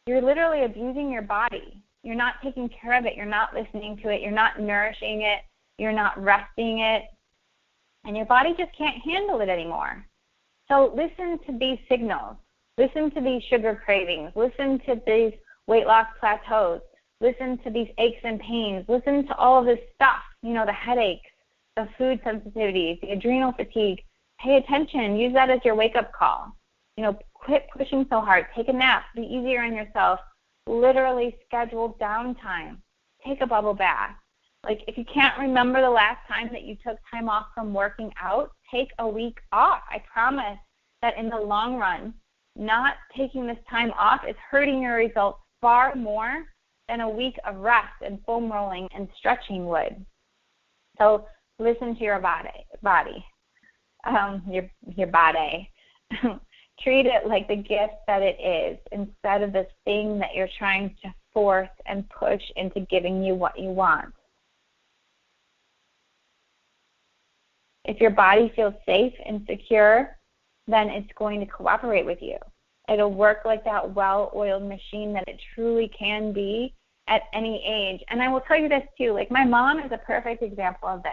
you're literally abusing your body. You're not taking care of it. You're not listening to it. You're not nourishing it. You're not resting it. And your body just can't handle it anymore. So listen to these signals. Listen to these sugar cravings. Listen to these weight loss plateaus. Listen to these aches and pains. Listen to all of this stuff, the headaches, the food sensitivities, the adrenal fatigue. Pay attention. Use that as your wake-up call. Quit pushing so hard. Take a nap. Be easier on yourself. Literally schedule downtime. Take a bubble bath. Like, if you can't remember the last time that you took time off from working out, take a week off. I promise that in the long run, not taking this time off is hurting your results far more than a week of rest and foam rolling and stretching would. So listen to your body. Your body. Treat it like the gift that it is, instead of this thing that you're trying to force and push into giving you what you want. If your body feels safe and secure, then it's going to cooperate with you. It'll work like that well-oiled machine that it truly can be at any age. And I will tell you this too, like, my mom is a perfect example of this.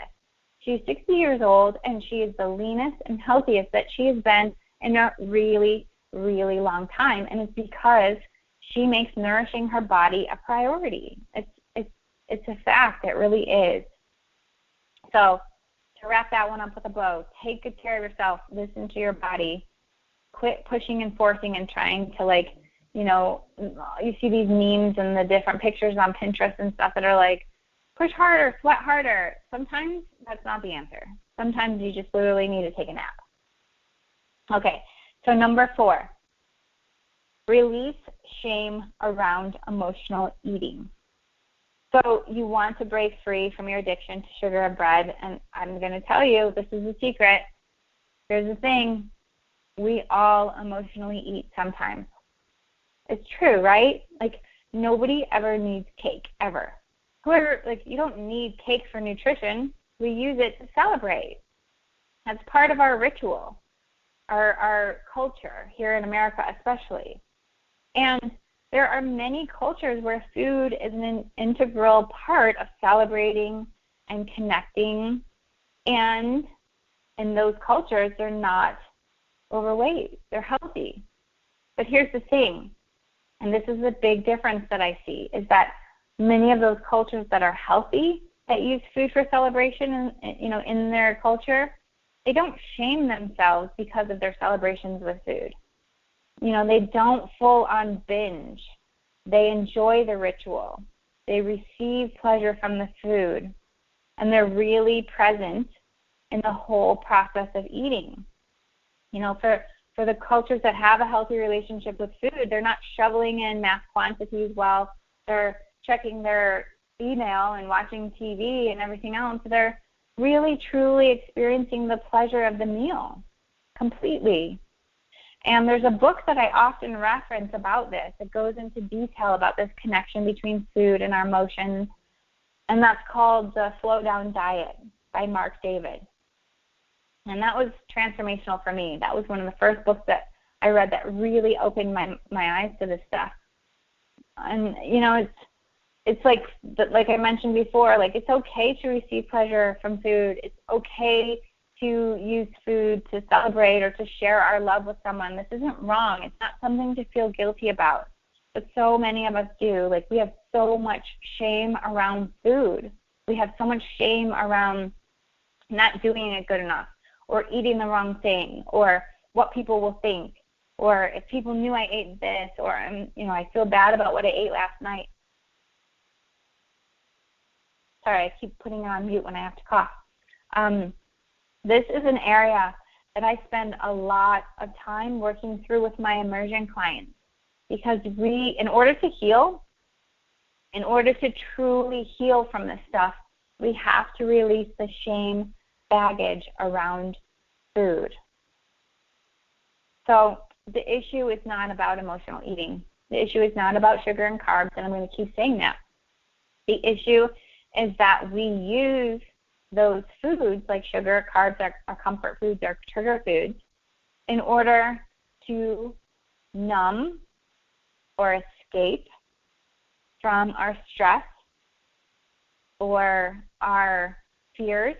She's 60 years old, and she is the leanest and healthiest that she has been in a really, really long time. And it's because she makes nourishing her body a priority. It's a fact. It really is. So to wrap that one up with a bow, take good care of yourself, listen to your body, quit pushing and forcing and trying to, like, you know, you see these memes and the different pictures on Pinterest and stuff that are like, push harder, sweat harder. Sometimes that's not the answer. Sometimes you just literally need to take a nap. Okay, so number 4, release shame around emotional eating. So you want to break free from your addiction to sugar and bread, and I'm going to tell you, this is a secret. Here's the thing. We all emotionally eat sometimes. It's true, right? Like, nobody ever needs cake, ever. Whoever, like, you don't need cake for nutrition. We use it to celebrate. That's part of our ritual, our culture here in America especially. And there are many cultures where food is an integral part of celebrating and connecting. And in those cultures, they're not overweight. They're healthy. But here's the thing, and this is the big difference that I see, is that many of those cultures that are healthy, that use food for celebration and, you know, in their culture, they don't shame themselves because of their celebrations with food. You know, they don't full on binge. They enjoy the ritual. They receive pleasure from the food, and they're really present in the whole process of eating. You know, for the cultures that have a healthy relationship with food, they're not shoveling in mass quantities while they're checking their email and watching TV and everything else. They're really, truly experiencing the pleasure of the meal completely. And there's a book that I often reference about this. It goes into detail about this connection between food and our emotions, and that's called The Slow Down Diet by Mark David. And that was transformational for me. That was one of the first books that I read that really opened my eyes to this stuff. And, you know, it's like I mentioned before, like, it's okay to receive pleasure from food. It's okay to use food to celebrate or to share our love with someone. This isn't wrong. It's not something to feel guilty about. But so many of us do. Like, we have so much shame around food. We have so much shame around not doing it good enough, or eating the wrong thing, or what people will think, or if people knew I ate this, or I feel bad about what I ate last night. Sorry, I keep putting it on mute when I have to cough. This is an area that I spend a lot of time working through with my immersion clients, because in order to heal, in order to truly heal from this stuff, we have to release the shame baggage around food. So the issue is not about emotional eating. The issue is not about sugar and carbs, and I'm going to keep saying that. The issue is that we use those foods like sugar, carbs, our comfort foods, our trigger foods, in order to numb or escape from our stress or our fears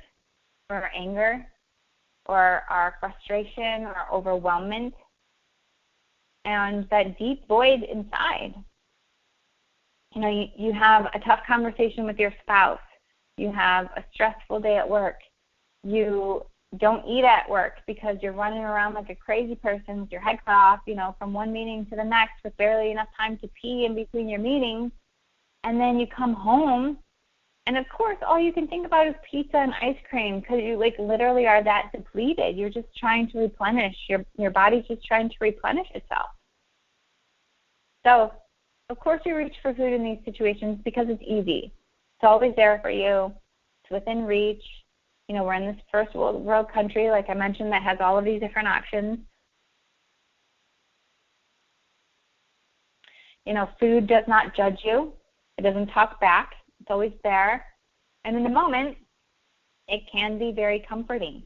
or our anger or our frustration or overwhelmment and that deep void inside. You know, you have a tough conversation with your spouse. You have a stressful day at work. You don't eat at work because you're running around like a crazy person with your head cut off, from one meeting to the next with barely enough time to pee in between your meetings. And then you come home, and of course, all you can think about is pizza and ice cream because you literally are that depleted. You're just trying to replenish. Your body's just trying to replenish itself. So, of course, you reach for food in these situations because it's easy. It's always there for you. It's within reach. We're in this first world country, like I mentioned, that has all of these different options. Food does not judge you. It doesn't talk back. It's always there. And in the moment, it can be very comforting.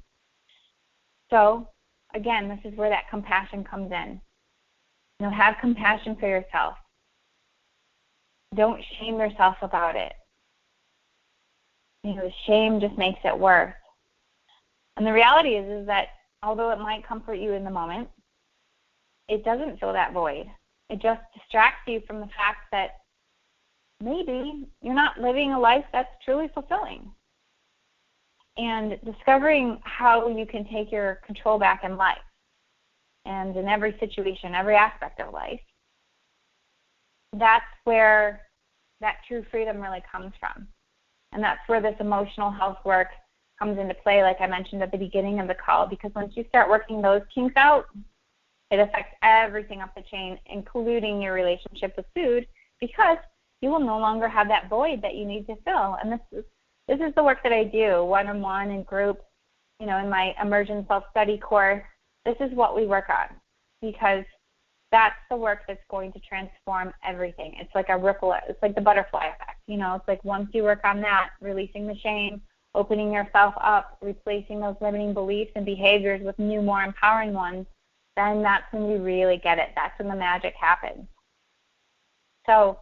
So, again, this is where that compassion comes in. Have compassion for yourself. Don't shame yourself about it. Shame just makes it worse. And the reality is that although it might comfort you in the moment, it doesn't fill that void. It just distracts you from the fact that maybe you're not living a life that's truly fulfilling. and discovering how you can take your control back in life and in every situation, every aspect of life. That's where that true freedom really comes from. And that's where this emotional health work comes into play, like I mentioned at the beginning of the call, because once you start working those kinks out, it affects everything up the chain, including your relationship with food, because you will no longer have that void that you need to fill. And this is the work that I do, one-on-one and group, in my immersion self-study course. This is what we work on, because that's the work that's going to transform everything. It's like a ripple. It's like the butterfly effect. It's like once you work on that, releasing the shame, opening yourself up, replacing those limiting beliefs and behaviors with new, more empowering ones, then that's when you really get it. That's when the magic happens. So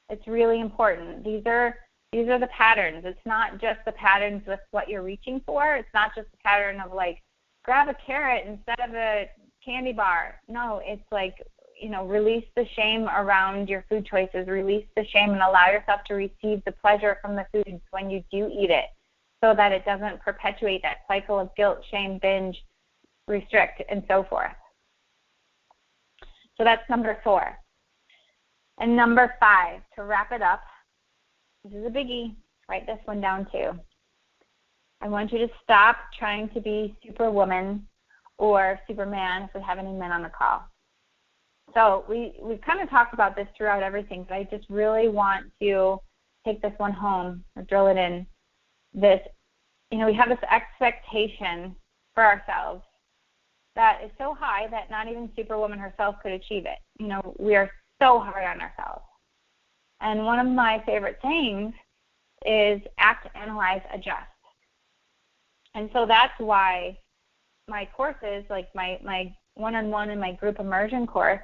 it's really important. These are the patterns. It's not just the patterns with what you're reaching for. It's not just the pattern of like, grab a carrot instead of a candy bar. No, it's like, release the shame around your food choices. Release the shame and allow yourself to receive the pleasure from the foods when you do eat it, so that it doesn't perpetuate that cycle of guilt, shame, binge, restrict, and so forth. So that's number 4. And number 5, to wrap it up, this is a biggie. Write this one down too. I want you to stop trying to be Superwoman or Superman if we have any men on the call. So we've kind of talked about this throughout everything, but I just really want to take this one home or drill it in. We have this expectation for ourselves that is so high that not even Superwoman herself could achieve it. We are so hard on ourselves. And one of my favorite sayings is act, analyze, adjust. And so that's why my courses, like my one-on-one and my group immersion course,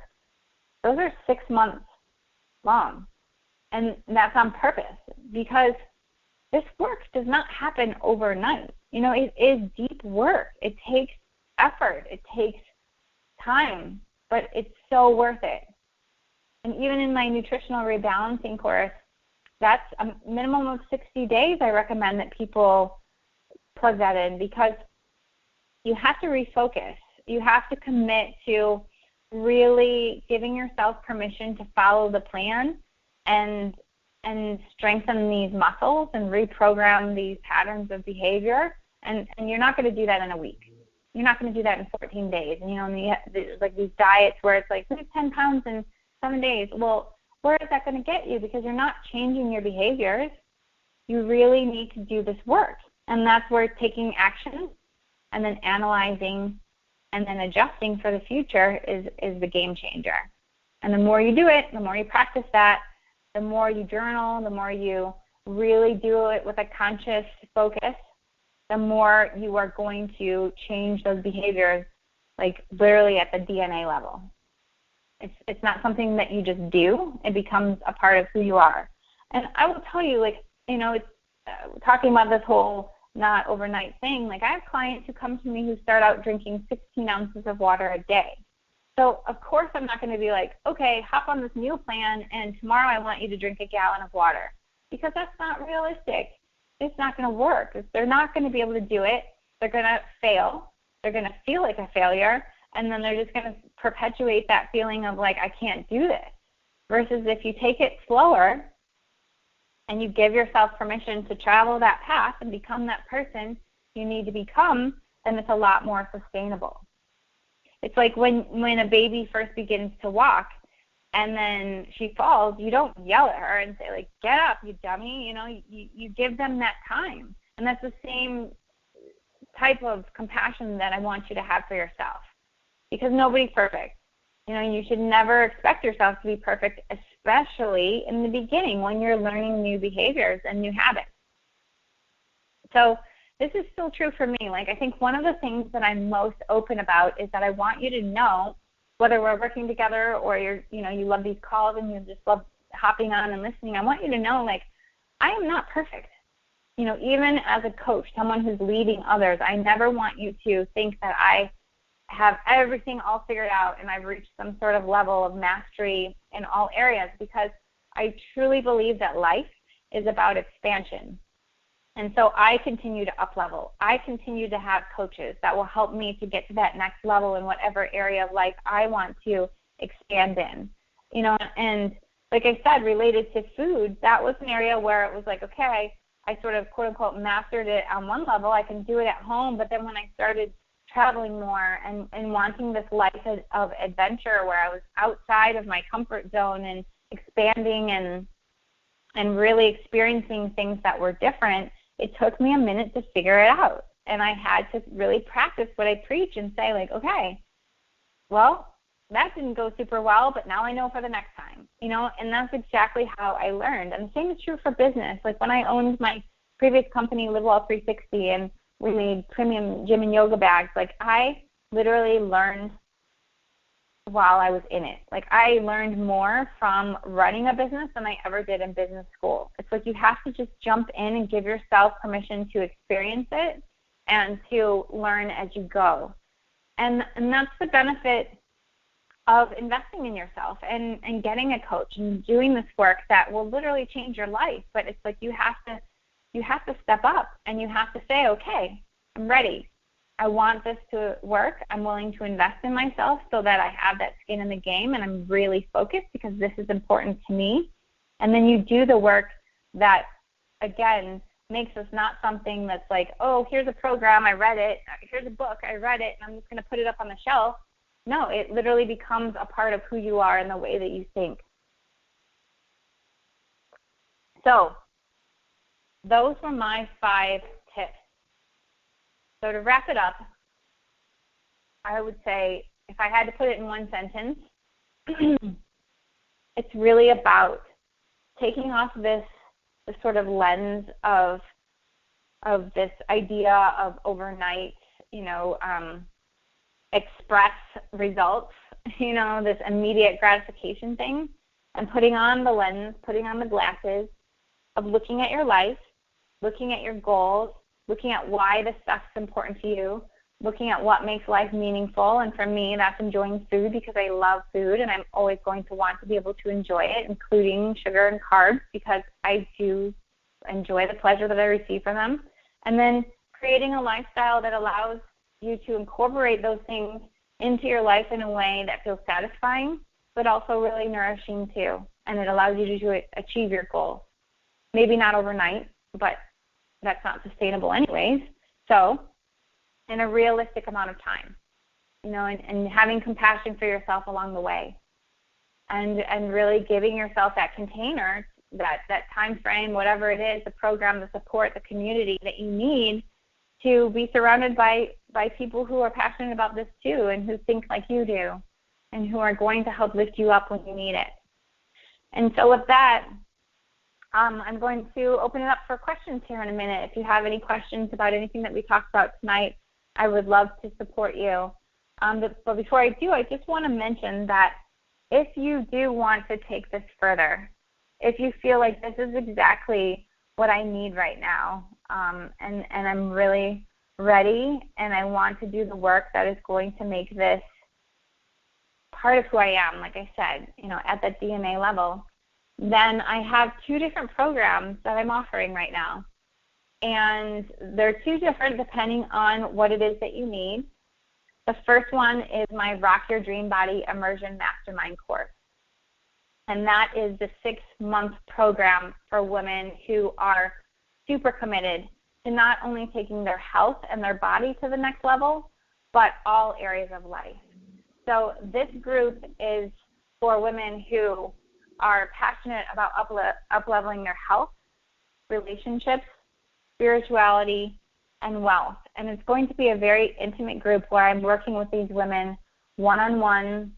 those are 6 months long. And that's on purpose, because this work does not happen overnight. It is deep work. It takes effort. It takes time, but it's so worth it. And even in my nutritional rebalancing course, that's a minimum of 60 days I recommend that people plug that in, because you have to refocus. You have to commit to really giving yourself permission to follow the plan and strengthen these muscles and reprogram these patterns of behavior. And you're not going to do that in a week. You're not going to do that in 14 days. And there's like these diets where it's like, lose 10 pounds in 7 days. Well, where is that going to get you? Because you're not changing your behaviors. You really need to do this work. And that's where taking action and then analyzing and then adjusting for the future is the game changer. And the more you do it, the more you practice that, the more you journal, the more you really do it with a conscious focus, the more you are going to change those behaviors, like literally at the DNA level. It's not something that you just do. It becomes a part of who you are. And I will tell you, it's talking about this whole not overnight thing, like I have clients who come to me who start out drinking 16 ounces of water a day. So, of course, I'm not going to be like, okay, hop on this meal plan, and tomorrow I want you to drink a gallon of water, because that's not realistic. It's not going to work. They're not going to be able to do it. They're going to fail. They're going to feel like a failure, and then they're just going to perpetuate that feeling of like, I can't do this. Versus if you take it slower and you give yourself permission to travel that path and become that person you need to become, then it's a lot more sustainable. It's like when a baby first begins to walk and then she falls, you don't yell at her and say, like, get up, you dummy. You give them that time. And that's the same type of compassion that I want you to have for yourself, because nobody's perfect. You should never expect yourself to be perfect, especially in the beginning when you're learning new behaviors and new habits. So this is still true for me. Like, I think one of the things that I'm most open about is that I want you to know, whether we're working together or you love these calls and you just love hopping on and listening, I want you to know, like, I am not perfect. Even as a coach, someone who's leading others, I never want you to think that I have everything all figured out and I've reached some sort of level of mastery in all areas, because I truly believe that life is about expansion. And so I continue to up level. I continue to have coaches that will help me to get to that next level in whatever area of life I want to expand in. And like I said, related to food, that was an area where it was like, okay, I sort of quote unquote mastered it on one level. I can do it at home. But then when I started traveling more and wanting this life of adventure where I was outside of my comfort zone and expanding and really experiencing things that were different, it took me a minute to figure it out. And I had to really practice what I preach and say, like, okay, well, that didn't go super well, but now I know for the next time, and that's exactly how I learned. And the same is true for business. Like when I owned my previous company, Live Well 360, and we made premium gym and yoga bags, like I literally learned while I was in it. Like I learned more from running a business than I ever did in business school. It's like you have to just jump in and give yourself permission to experience it and to learn as you go. And that's the benefit of investing in yourself and getting a coach and doing this work that will literally change your life. But it's like you have to step up and you have to say, okay, I'm ready. I want this to work. I'm willing to invest in myself so that I have that skin in the game and I'm really focused because this is important to me. And then you do the work that, again, makes us not something that's like, oh, here's a program, I read it. Here's a book, I read it, and I'm just going to put it up on the shelf. No, it literally becomes a part of who you are and the way that you think. So those were my 5 tips. So to wrap it up, I would say if I had to put it in one sentence, it's really about taking off this sort of lens of this idea of overnight, express results, this immediate gratification thing, and putting on the lens, putting on the glasses of looking at your life, looking at your goals, looking at why this stuff's important to you, looking at what makes life meaningful. And for me, that's enjoying food because I love food and I'm always going to want to be able to enjoy it, including sugar and carbs, because I do enjoy the pleasure that I receive from them. And then creating a lifestyle that allows you to incorporate those things into your life in a way that feels satisfying, but also really nourishing too. And it allows you to achieve your goals. Maybe not overnight, but that's not sustainable anyways. So in a realistic amount of time, and having compassion for yourself along the way, and really giving yourself that container, that time frame, whatever it is, the program, the support, the community that you need to be surrounded by people who are passionate about this too and who think like you do and who are going to help lift you up when you need it. And so with that, I'm going to open it up for questions here in a minute. If you have any questions about anything that we talked about tonight, I would love to support you. But before I do, I just want to mention that if you do want to take this further, if you feel like this is exactly what I need right now, and I'm really ready and I want to do the work that is going to make this part of who I am, like I said, at that DNA level, then I have 2 different programs that I'm offering right now. And they're 2 different depending on what it is that you need. The first one is my Rock Your Dream Body Immersion Mastermind course. And that is the 6-month program for women who are super committed to not only taking their health and their body to the next level, but all areas of life. So this group is for women who are passionate about up-leveling their health, relationships, spirituality, and wealth. And it's going to be a very intimate group where I'm working with these women one-on-one.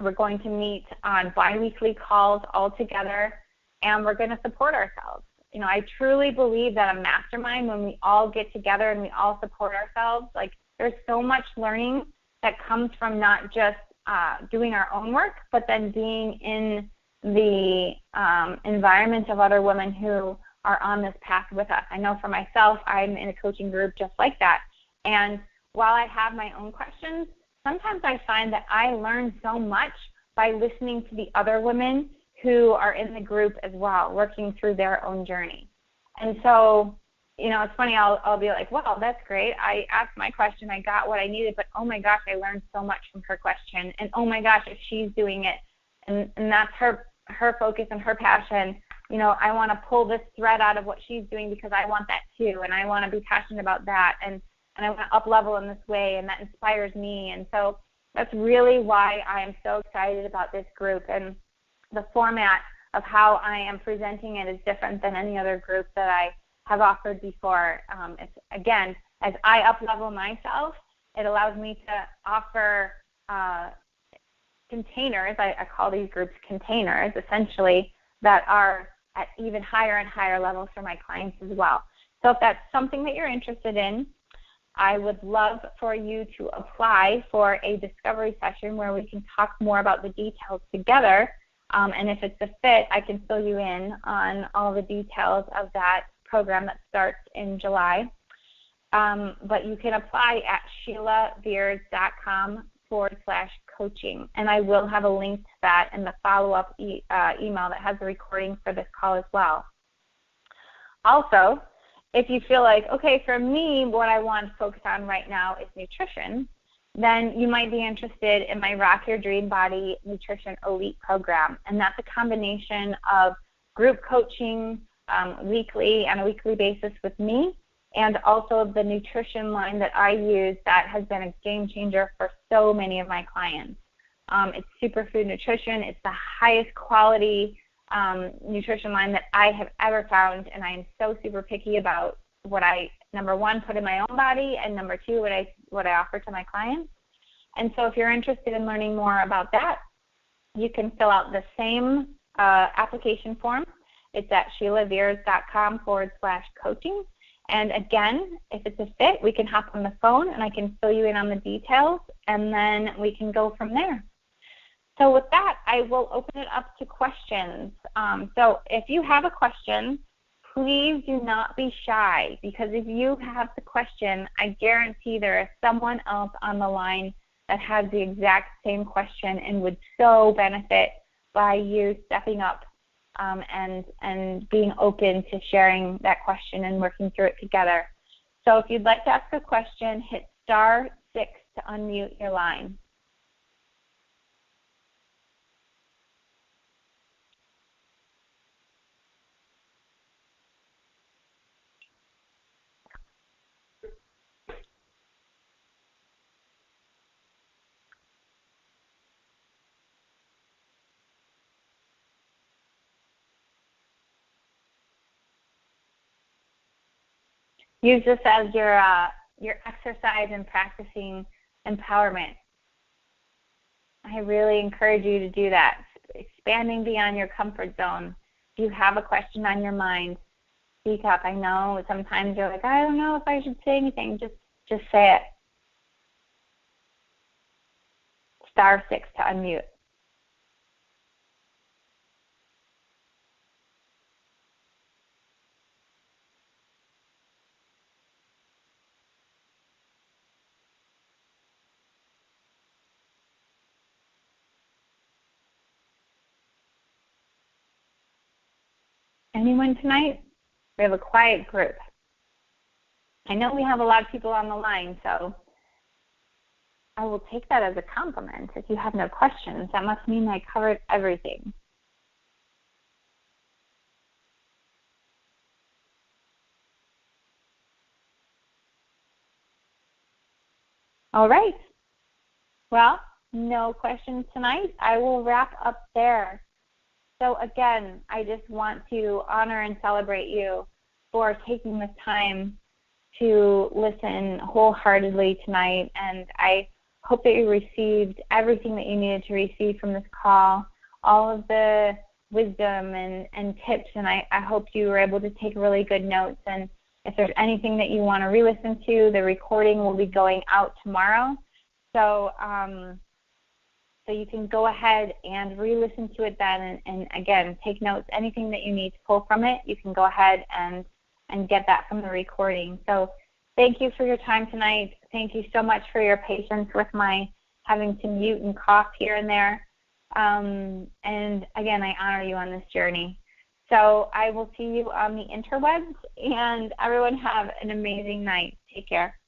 We're going to meet on bi-weekly calls all together, and we're going to support ourselves. I truly believe that a mastermind, when we all get together and we all support ourselves, like there's so much learning that comes from not just doing our own work, but then being in the environment of other women who are on this path with us. I know for myself, I'm in a coaching group just like that. And while I have my own questions, sometimes I find that I learn so much by listening to the other women who are in the group as well, working through their own journey. And so it's funny, I'll be like, well, that's great. I asked my question, I got what I needed, but oh my gosh, I learned so much from her question. And oh my gosh, if she's doing it, and that's her focus and her passion, I want to pull this thread out of what she's doing because I want that too, and I want to be passionate about that, and I want to up-level in this way, and that inspires me. And so that's really why I am so excited about this group. And the format of how I am presenting it is different than any other group that I have offered before. It's, again, as I up-level myself, it allows me to offer containers. I call these groups containers, essentially, that are at even higher and higher levels for my clients as well. So if that's something that you're interested in, I would love for you to apply for a discovery session where we can talk more about the details together. And if it's a fit, I can fill you in on all the details of that program that starts in July. But you can apply at sheilaveers.com/coaching. And I will have a link to that in the follow-up email that has the recording for this call as well. Also, if you feel like, okay, for me, what I want to focus on right now is nutrition, then you might be interested in my Rock Your Dream Body Nutrition Elite program. And that's a combination of group coaching on a weekly basis with me, and also the nutrition line that I use that has been a game changer for so many of my clients. It's superfood nutrition. It's the highest quality nutrition line that I have ever found, and I am so super picky about what I, number one, put in my own body, and number two, what I offer to my clients. And so if you're interested in learning more about that, you can fill out the same application form. It's at sheilaveers.com/coaching. And again, if it's a fit, we can hop on the phone and I can fill you in on the details, and then we can go from there. So with that, I will open it up to questions. So if you have a question, please do not be shy, because if you have the question, I guarantee there is someone else on the line that has the exact same question and would so benefit by you stepping up and being open to sharing that question and working through it together. So if you'd like to ask a question, hit *6 to unmute your line. Use this as your exercise in practicing empowerment. I really encourage you to do that, expanding beyond your comfort zone. If you have a question on your mind, speak up. I know sometimes you're like, I don't know if I should say anything. Just say it. *6 to unmute. Anyone tonight? We have a quiet group. I know we have a lot of people on the line, so I will take that as a compliment. If you have no questions, that must mean I covered everything. All right. Well, no questions tonight. I will wrap up there. So again, I just want to honor and celebrate you for taking this time to listen wholeheartedly tonight. And I hope that you received everything that you needed to receive from this call, all of the wisdom and tips. And I hope you were able to take really good notes. And if there's anything that you want to re-listen to, the recording will be going out tomorrow. So you can go ahead and re-listen to it then, and again, take notes. Anything that you need to pull from it, you can go ahead and get that from the recording. So thank you for your time tonight. Thank you so much for your patience with my having to mute and cough here and there. And again, I honor you on this journey. So I will see you on the interwebs, and everyone have an amazing night. Take care.